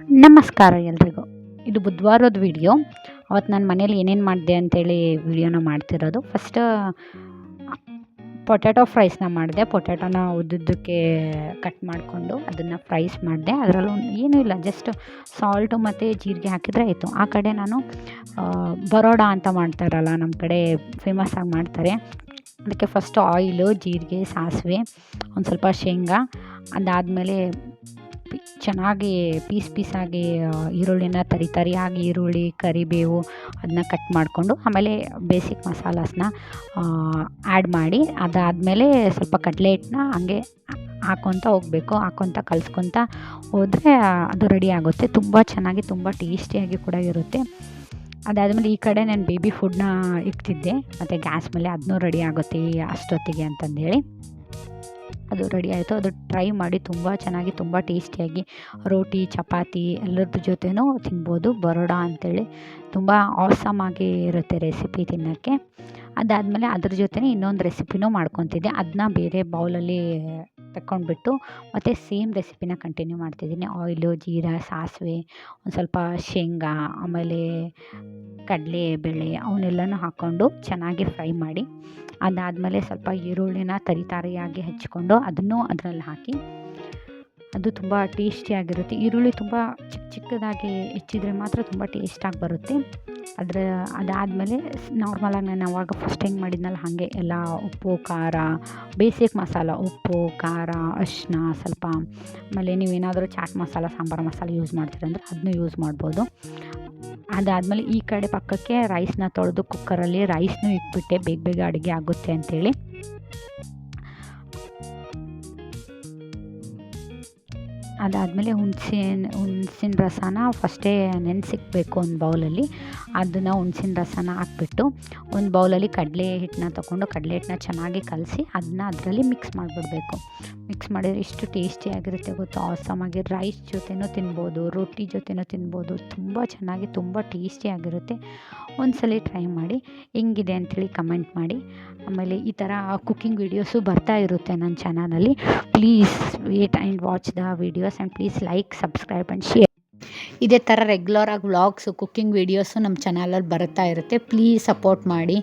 ನಮಸ್ಕಾರ ಎಲ್ರಿಗೂ. ಇದು ಬುಧವಾರದ ವಿಡಿಯೋ. ಅವತ್ತು ನಾನು ಮನೇಲಿ ಏನೇನು ಮಾಡಿದೆ ಅಂತೇಳಿ ವಿಡಿಯೋನ ಮಾಡ್ತಿರೋದು. ಫಸ್ಟ್ ಪೊಟ್ಯಾಟೊ ಫ್ರೈಸ್ನ ಮಾಡಿದೆ. ಪೊಟ್ಯಾಟೊನ ಉದ್ದುದ್ದಕ್ಕೆ ಕಟ್ ಮಾಡಿಕೊಂಡು ಅದನ್ನು ಫ್ರೈಸ್ ಮಾಡಿದೆ. ಅದರಲ್ಲೂ ಏನೂ ಇಲ್ಲ, ಜಸ್ಟ್ ಸಾಲ್ಟು ಮತ್ತು ಜೀರಿಗೆ ಹಾಕಿದರೆ ಆಯಿತು. ಆ ಕಡೆ ನಾನು ಬರೋಡ ಅಂತ ಮಾಡ್ತಾರಲ್ಲ, ನಮ್ಮ ಕಡೆ ಫೇಮಸ್ಸಾಗಿ ಮಾಡ್ತಾರೆ. ಅದಕ್ಕೆ ಫಸ್ಟ್ ಆಯಿಲು, ಜೀರಿಗೆ, ಸಾಸಿವೆ, ಒಂದು ಸ್ವಲ್ಪ ಶೇಂಗಾ, ಅದಾದಮೇಲೆ ಚೆನ್ನಾಗಿ ಪೀಸಾಗಿ ಈರುಳ್ಳಿನ ತರಿಯಾಗಿ ಈರುಳ್ಳಿ, ಕರಿಬೇವು ಅದನ್ನ ಕಟ್ ಮಾಡಿಕೊಂಡು ಆಮೇಲೆ ಬೇಸಿಕ್ ಮಸಾಲಾಸನ್ನ ಆ್ಯಡ್ ಮಾಡಿ, ಅದಾದಮೇಲೆ ಸ್ವಲ್ಪ ಕಡಲೆ ಹಿಟ್ಟನ್ನ ಹಂಗೆ ಹಾಕ್ಕೊತ ಹೋಗಬೇಕು. ಹಾಕ್ಕೊತ ಕಲಿಸ್ಕೊತ ಹೋದರೆ ಅದು ರೆಡಿ ಆಗುತ್ತೆ. ತುಂಬ ಚೆನ್ನಾಗಿ, ತುಂಬ ಟೇಸ್ಟಿಯಾಗಿ ಕೂಡ ಇರುತ್ತೆ. ಅದಾದಮೇಲೆ ಈ ಕಡೆ ನಾನು ಬೇಬಿ ಫುಡ್ನ ಇಡ್ತಿದ್ದೆ, ಮತ್ತು ಗ್ಯಾಸ್ ಮೇಲೆ ಅದನ್ನೂ ರೆಡಿ ಆಗುತ್ತೆ ಅಷ್ಟೊತ್ತಿಗೆ ಅಂತಂದೇಳಿ. ಅದು ರೆಡಿ ಆಯಿತು. ಅದು ಟ್ರೈ ಮಾಡಿ ತುಂಬ ಚೆನ್ನಾಗಿ, ತುಂಬ ಟೇಸ್ಟಿಯಾಗಿ ರೋಟಿ, ಚಪಾತಿ ಎಲ್ಲದ್ರ ಜೊತೆನೂ ತಿನ್ಬೋದು. ಬರೋಡ ಅಂಥೇಳಿ ತುಂಬ ಆಸಮಾಗಿ ಇರುತ್ತೆ ರೆಸಿಪಿ ತಿನ್ನೋಕ್ಕೆ. ಅದಾದಮೇಲೆ ಅದ್ರ ಜೊತೆನೇ ಇನ್ನೊಂದು ರೆಸಿಪಿನೂ ಮಾಡ್ಕೊತಿದ್ದೆ. ಅದನ್ನ ಬೇರೆ ಬೌಲಲ್ಲಿ ತಗೊಂಡ್ಬಿಟ್ಟು ಮತ್ತು ಸೇಮ್ ರೆಸಿಪಿನ ಕಂಟಿನ್ಯೂ ಮಾಡ್ತಿದ್ದೀನಿ. ಆಯಿಲು, ಜೀರಾ, ಸಾಸಿವೆ, ಒಂದು ಸ್ವಲ್ಪ ಶೇಂಗಾ, ಆಮೇಲೆ ಕಡಲೆಬೇಳೆ ಅವನ್ನೆಲ್ಲನೂ ಹಾಕ್ಕೊಂಡು ಚೆನ್ನಾಗಿ ಫ್ರೈ ಮಾಡಿ, ಅದಾದಮೇಲೆ ಸ್ವಲ್ಪ ಈರುಳ್ಳಿನ ತರಿಯಾಗಿ ಹೆಚ್ಚಿಕೊಂಡು ಅದನ್ನು ಅದರಲ್ಲಿ ಹಾಕಿ, ಅದು ತುಂಬ ಟೇಸ್ಟಿಯಾಗಿರುತ್ತೆ. ಈರುಳ್ಳಿ ತುಂಬ ಚಿಕ್ಕದಾಗಿ ಹೆಚ್ಚಿದರೆ ಮಾತ್ರ ತುಂಬ ಟೇಸ್ಟಾಗಿ ಬರುತ್ತೆ. ಅದಾದಮೇಲೆ ನಾರ್ಮಲಾಗಿ ನಾನು ಆವಾಗ ಫಸ್ಟ್ ಹೆಂಗೆ ಮಾಡಿದ್ನಲ್ಲ ಹಾಗೆ ಎಲ್ಲ ಉಪ್ಪು, ಖಾರ, ಬೇಸಿಕ್ ಮಸಾಲ, ಉಪ್ಪು, ಖಾರ, ಅರಿಶಿನ ಸ್ವಲ್ಪ, ಆಮೇಲೆ ನೀವೇನಾದರೂ ಚಾಟ್ ಮಸಾಲ, ಸಾಂಬಾರು ಮಸಾಲೆ ಯೂಸ್ ಮಾಡ್ತೀರಂದರೆ ಅದನ್ನೂ ಯೂಸ್ ಮಾಡ್ಬೋದು. ಅದಾದಮೇಲೆ ಈ ಕಡೆ ಪಕ್ಕಕ್ಕೆ ರೈಸ್ನ ತೊಳೆದು ಕುಕ್ಕರಲ್ಲಿ ರೈಸ್ನೂ ಇಟ್ಬಿಟ್ಟೆ, ಬೇಗ ಅಡುಗೆ ಆಗುತ್ತೆ ಅಂಥೇಳಿ. ಅದಾದಮೇಲೆ ಹುಣ್ಸಿನ ರಸನ ಫಸ್ಟೇ ನೆನೆಸಿಕ್ಬೇಕು ಒಂದು ಬೌಲಲ್ಲಿ. ಅದನ್ನು ಹುಣ್ಸಿನ ರಸನ ಹಾಕ್ಬಿಟ್ಟು ಒಂದು ಬೌಲಲ್ಲಿ ಕಡಲೆ ಹಿಟ್ಟನ್ನ ತೊಗೊಂಡು ಕಡಲೆ ಹಿಟ್ಟನ್ನ ಚೆನ್ನಾಗಿ ಕಲಸಿ ಅದನ್ನ ಅದರಲ್ಲಿ ಮಿಕ್ಸ್ ಮಾಡಿಬಿಡ್ಬೇಕು. ಮಿಕ್ಸ್ ಮಾಡಿದರೆ ಎಷ್ಟು ಟೇಸ್ಟಿಯಾಗಿರುತ್ತೆ ಗೊತ್ತಾ, ಆಸಮಾಗಿ. ರೈಸ್ ಜೊತೆನೂ ತಿನ್ಬೋದು, ರೊಟ್ಟಿ ಜೊತೆನೂ ತಿನ್ಬೋದು. ತುಂಬ ಚೆನ್ನಾಗಿ, ತುಂಬ ಟೇಸ್ಟಿಯಾಗಿರುತ್ತೆ. ಒಂದ್ಸಲ ಟ್ರೈ ಮಾಡಿ, ಹೆಂಗಿದೆ ಅಂಥೇಳಿ ಕಮೆಂಟ್ ಮಾಡಿ. ಆಮೇಲೆ ಈ ಥರ ಕುಕ್ಕಿಂಗ್ ವೀಡಿಯೋಸು ಬರ್ತಾ ಇರುತ್ತೆ ನನ್ನ ಚಾನಲಲ್ಲಿ. Please wait and watch the videos and please like, subscribe and share. ಇದೇ ಥರ ರೆಗ್ಯುಲರಾಗಿ ವ್ಲಾಗ್ಸು, ಕುಕ್ಕಿಂಗ್ ವೀಡಿಯೋಸು ನಮ್ಮ ಚಾನಲಲ್ಲಿ ಬರ್ತಾ ಇರುತ್ತೆ. ಪ್ಲೀಸ್ ಸಪೋರ್ಟ್ ಮಾಡಿ.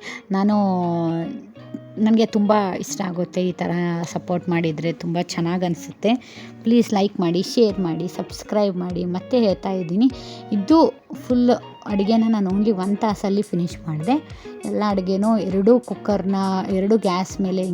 ನನಗೆ ತುಂಬ ಇಷ್ಟ ಆಗುತ್ತೆ ಈ ಥರ ಸಪೋರ್ಟ್ ಮಾಡಿದರೆ, ತುಂಬ ಚೆನ್ನಾಗಿ ಅನಿಸುತ್ತೆ. ಪ್ಲೀಸ್ ಲೈಕ್ ಮಾಡಿ, ಶೇರ್ ಮಾಡಿ, ಸಬ್ಸ್ಕ್ರೈಬ್ ಮಾಡಿ. ಮತ್ತೆ ಹೇಳ್ತಾ ಇದ್ದೀನಿ, ಇದು ಫುಲ್ ಅಡುಗೆನ ನಾನು ಓನ್ಲಿ 1 ತಾಸಲ್ಲಿ ಫಿನಿಷ್ ಮಾಡಿದೆ. ಎಲ್ಲ ಅಡುಗೆನೂ 2 ಗ್ಯಾಸ್ ಮೇಲೆ